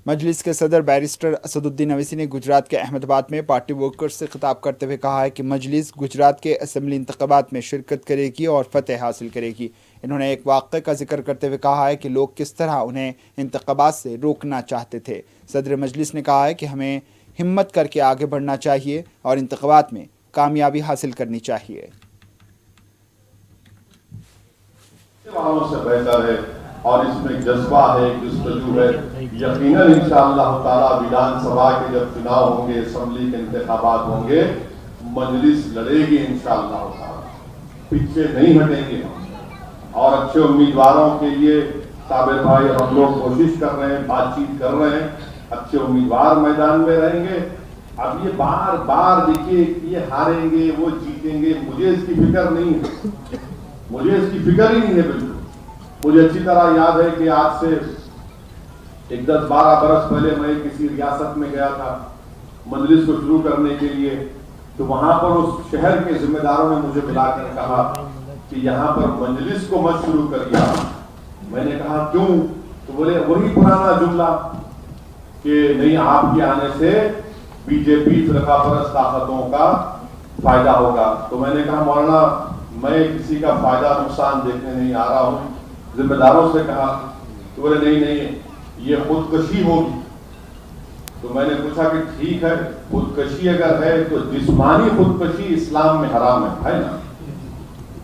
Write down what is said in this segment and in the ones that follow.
मजलिस के सदर बैरिस्टर असदुद्दीन अवैसी ने गुजरात के अहमदाबाद में पार्टी वर्कर्स से खिताब करते हुए कहा है कि मजलिस गुजरात के असम्बली इंतखाबात में शिरकत करेगी और फतेह हासिल करेगी। इन्होंने एक वाक़े का जिक्र करते हुए कहा है कि लोग किस तरह उन्हें इंतखाबात से रोकना चाहते थे। सदर मजलिस ने कहा है कि हमें हिम्मत करके आगे बढ़ना चाहिए और इंतखाबात में कामयाबी हासिल करनी चाहिए। और इसमें जज्बा है, जुस्तजू है। यकीनन इंशाअल्लाह ताला विधानसभा के जब चुनाव होंगे, असेंबली के इंतखाबात होंगे, मजलिस लड़ेगी इंशाअल्लाह ताला, पीछे नहीं हटेंगे हम। और अच्छे उम्मीदवारों के लिए साबिर भाई और हम लोग कोशिश कर रहे हैं, बातचीत कर रहे हैं, अच्छे उम्मीदवार मैदान में रहेंगे। अब ये बार बार देखिए, ये हारेंगे वो जीतेंगे, मुझे इसकी फिक्र नहीं है, मुझे इसकी फिक्र ही नहीं है बिल्कुल। मुझे अच्छी तरह याद है कि आज से एक 10-12 बरस पहले मैं किसी रियासत में गया था मजलिस को शुरू करने के लिए, तो वहां पर उस शहर के जिम्मेदारों ने मुझे बुलाकर कहा कि यहाँ पर मजलिस को मत शुरू करिए। मैंने कहा क्यों? तो बोले वही पुराना जुमला कि नहीं, आपके आने से बीजेपी फिरकापरस्त ताकतों का फायदा होगा। तो मैंने कहा मौलाना, मैं किसी का फायदा नुकसान देखने नहीं आ रहा हूँ। जिम्मेदारों से कहा तो बोले नहीं नहीं, ये खुदकशी होगी। तो मैंने पूछा कि ठीक है, खुदकशी अगर है तो जिस्मानी खुदकशी इस्लाम में हराम है ना?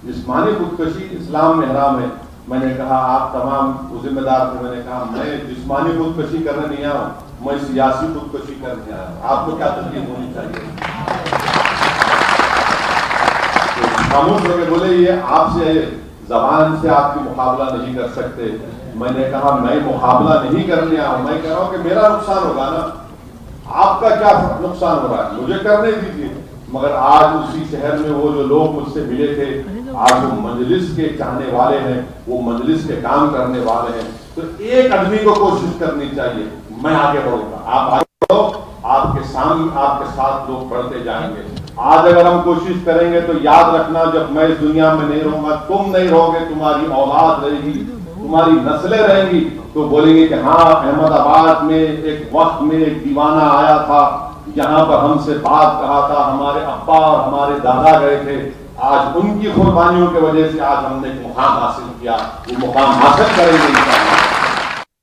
जिस्मानी खुदकशी इस्लाम में हराम है। मैंने कहा आप तमाम जिम्मेदार थे, मैंने कहा मैं जिस्मानी खुदकशी करने नहीं आया हूँ, मैं सियासी खुदकशी करने आया हूँ। आपको क्या तकलीफ होनी चाहिए? खामोश हो गए, बोले ये आपसे जबान से आपकी मुकाबला नहीं कर सकते। मैंने कहा मैं मुकाबला नहीं करने आया हूं, मैं कह रहा हूं कि मेरा नुकसान होगा ना, आपका क्या नुकसान हो रहा है, मुझे करने दीजिए। मगर आज उसी शहर में वो जो लोग मुझसे मिले थे, आज वो मजलिस के चाहने वाले हैं, वो मजलिस के काम करने वाले हैं। तो एक आदमी को कोशिश करनी चाहिए, मैं आगे बढ़ूंगा, आप आगे बढ़ो, आपके सामने आपके साथ लोग बढ़ते जाएंगे। आज अगर हम कोशिश करेंगे तो याद रखना, जब मैं इस दुनिया में नहीं रहूंगा, तुम नहीं रहोगे, तुम्हारी औलाद रहेगी, तुम्हारी नस्लें रहेंगी, तो बोलेंगे कि हाँ, अहमदाबाद में एक वक्त में एक दीवाना आया था, यहाँ पर हमसे बात कहा था, हमारे अब्बा और हमारे दादा गए थे, आज उनकी कुर्बानियों की वजह से आज हमने एक मुकाम हासिल किया, वो मुकाम हासिल करेंगे इंशाअल्लाह।